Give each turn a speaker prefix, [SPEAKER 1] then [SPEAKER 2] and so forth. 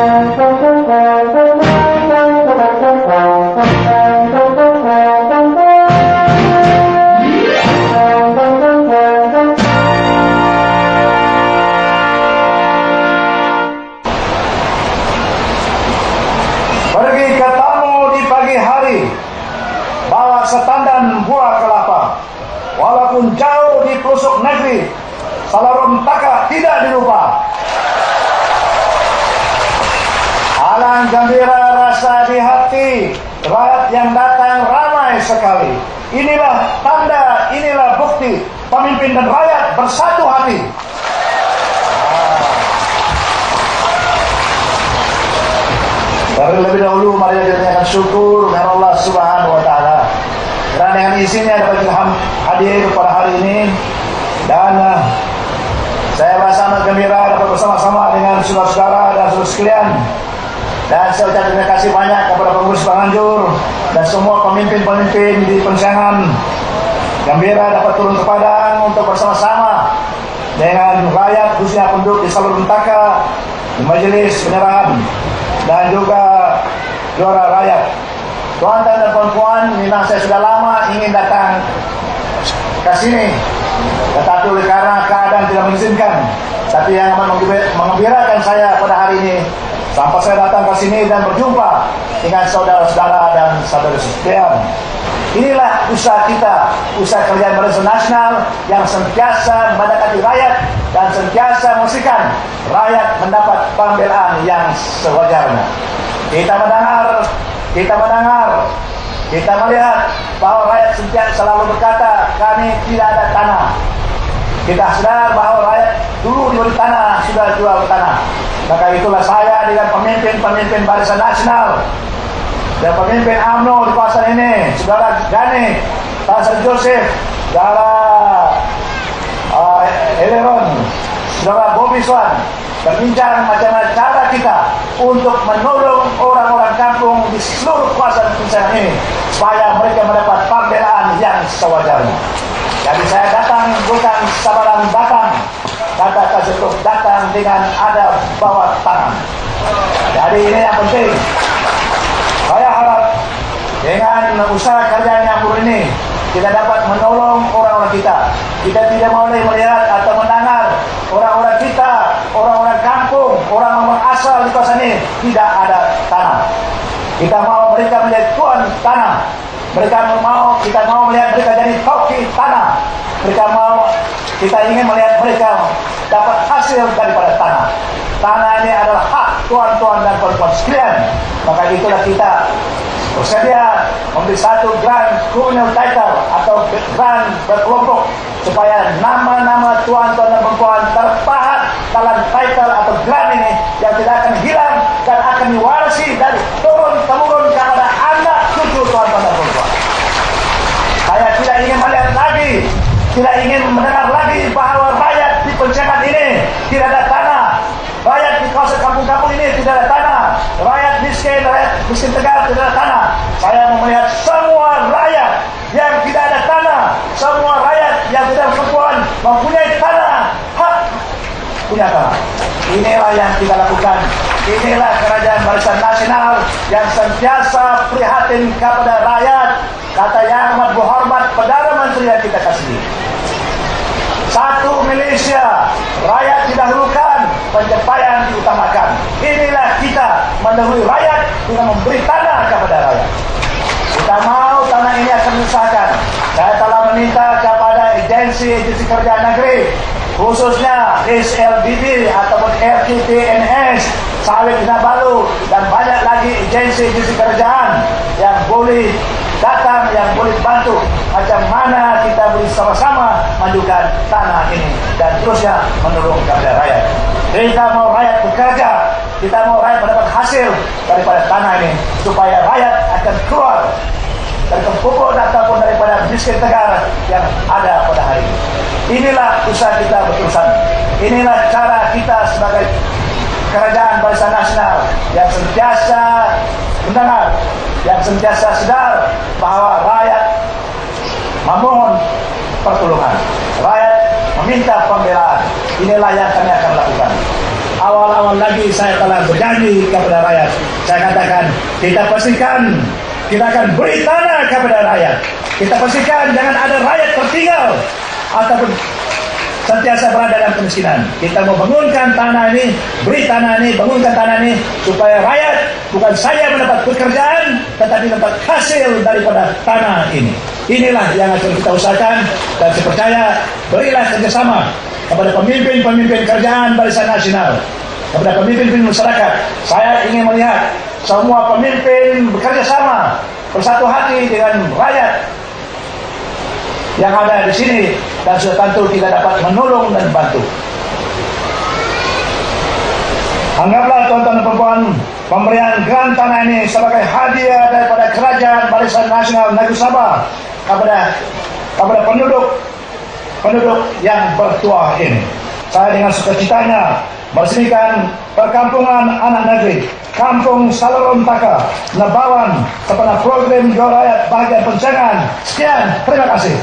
[SPEAKER 1] Pergi ke tamu di pagi hari, bawa setandan buah kelapa. Walaupun jauh di pelosok negeri, Salarom Taka tidak dilupa. Alang gembira rasa di hati, rakyat yang datang ramai sekali. Inilah tanda, inilah bukti, pemimpin dan rakyat bersatu hati. Terlebih dahulu mari kita nyatakan syukur kepada Allah Subhanahu wa taala. Karena dengan izinnya dapat kita hadir pada hari ini, dan saya merasa sangat gembira dapat bersama-sama dengan saudara-saudara dan saudara sekalian. Dan saya ucapkan terima kasih banyak kepada pengurus Banganjur dan semua pemimpin-pemimpin di Pensangan. Gembira dapat turun ke Padang untuk bersama-sama dengan rakyat khususnya penduduk di Salarom Taka di majelis penyerahan dan juga juara rakyat. Tuan-tuan dan puan-puan, memang saya sudah lama ingin datang ke sini, tetapi oleh karena keadaan tidak mengizinkan. Tapi yang amat mengembirakan saya pada hari ini, sampai saya datang ke sini dan berjumpa dengan saudara-saudara dan saudara sekalian. Inilah usaha kita, usaha kerjaan Barisan Nasional yang sentiasa mendekati rakyat dan sentiasa memastikan rakyat mendapat pembelaan yang sewajarnya. Kita melihat bahwa rakyat sentiasa selalu berkata, kami tidak ada tanah. Kita sadar bahwa rakyat dulu diberi tanah, sudah jual tanah. Maka itulah saya dengan pemimpin-pemimpin Barisan Nasional dan pemimpin UMNO di kawasan ini, saudara Gani, Pastor Joseph, saudara Eleron, saudara Bobby Swan, berbincang macam-macam cara kita untuk menolong orang-orang kampung di seluruh kawasan Pensangan ini supaya mereka mendapat pembelaan yang sewajarnya. Jadi saya datang bukan sabaran datang, kata untuk datang dengan ada bawa tangan. Jadi ini yang penting. Saya harap dengan usaha kerjaan yang baru ini kita dapat menolong orang-orang kita. Kita tidak boleh melihat atau mendengar orang-orang kita, orang-orang kampung, orang-orang asal di kawasan ini tidak ada tanah. Kita mau mereka menjadi tuan tanah. Kita mau melihat mereka jadi koki tanah. Kita ingin melihat mereka dapat hasil daripada tanah. Tanah ini adalah hak tuan-tuan dan puan-puan sekalian. Maka itulah kita bersedia memberi satu grand communal title atau grand berkelompok supaya nama-nama tuan-tuan dan puan-puan terpahat dalam title atau grand ini yang tidak akan hilang dan akan diwarisi dari turun-temurun kepada anak cucu tuan-tuan dan puan-puan. Saya tidak ingin melihat lagi, tidak ingin mendengar lagi bahwa rakyat di Pensangan ini tidak ada tanah. Rakyat di kawasan kampung-kampung ini tidak ada tanah. Rakyat miskin Tegal tidak ada tanah. Saya mau melihat semua rakyat yang tidak ada tanah, semua rakyat yang tidak berkebutuhan mempunyai tanah, hak punya tanah. Inilah yang kita lakukan. Inilah kerajaan Barisan Nasional yang sentiasa prihatin kepada rakyat. Kata yang amat berhormat Perdana Menteri yang kita kasih. Satu Malaysia, rakyat didahulukan, pencapaian diutamakan. Inilah kita mendahului rakyat dengan memberi tanah kepada rakyat. Kita mau tanah ini akan diusahakan. Saya telah meminta kepada agensi kerja negeri, khususnya SLBD ataupun RTPNS, Sawit Kinabalu, dan banyak lagi agensi kerjaan yang boleh datang, yang boleh bantu macam mana kita boleh sama-sama majukan tanah ini dan terusnya menolong kepada rakyat. Kita mau rakyat bekerja, kita mau rakyat mendapat hasil daripada tanah ini supaya rakyat akan keluar dari kepupuk ataupun daripada miskin negara yang ada pada hari ini. Inilah usaha kita berterusan. Inilah cara kita sebagai kerajaan Barisan Nasional yang sentiasa mendengar, yang sentiasa sadar bahwa rakyat memohon pertolongan, rakyat meminta pembelaan. Inilah yang kami akan lakukan. awal-awal lagi saya telah berjanji kepada rakyat. Saya katakan, kita pastikan kita akan beri tanah kepada rakyat. Kita pastikan jangan ada rakyat tertinggal ataupun sentiasa berada dalam kemiskinan. Kita mau bangunkan tanah ini, beri tanah ini, bangunkan tanah ini, supaya rakyat, bukan saya mendapat pekerjaan, tetapi dapat hasil daripada tanah ini. Inilah yang akan kita usahakan, dan saya percaya, berilah kerjasama kepada pemimpin-pemimpin kerjaan Barisan Nasional, kepada pemimpin masyarakat. Saya ingin melihat semua pemimpin bekerja sama, bersatu hati dengan rakyat yang ada di sini, dan sudah tentu kita dapat menolong dan bantu. Anggaplah tuan-tuan dan puan, pemberian grant tanah ini sebagai hadiah daripada Kerajaan Barisan Nasional Negeri Sabah kepada penduduk yang bertuah ini. Saya dengan sukacitanya meresmikan perkampungan anak negeri Kampung Salorontaka, Nabawan, kepada program Jual Rakyat Bahagian Pencangan. Sekian, terima kasih.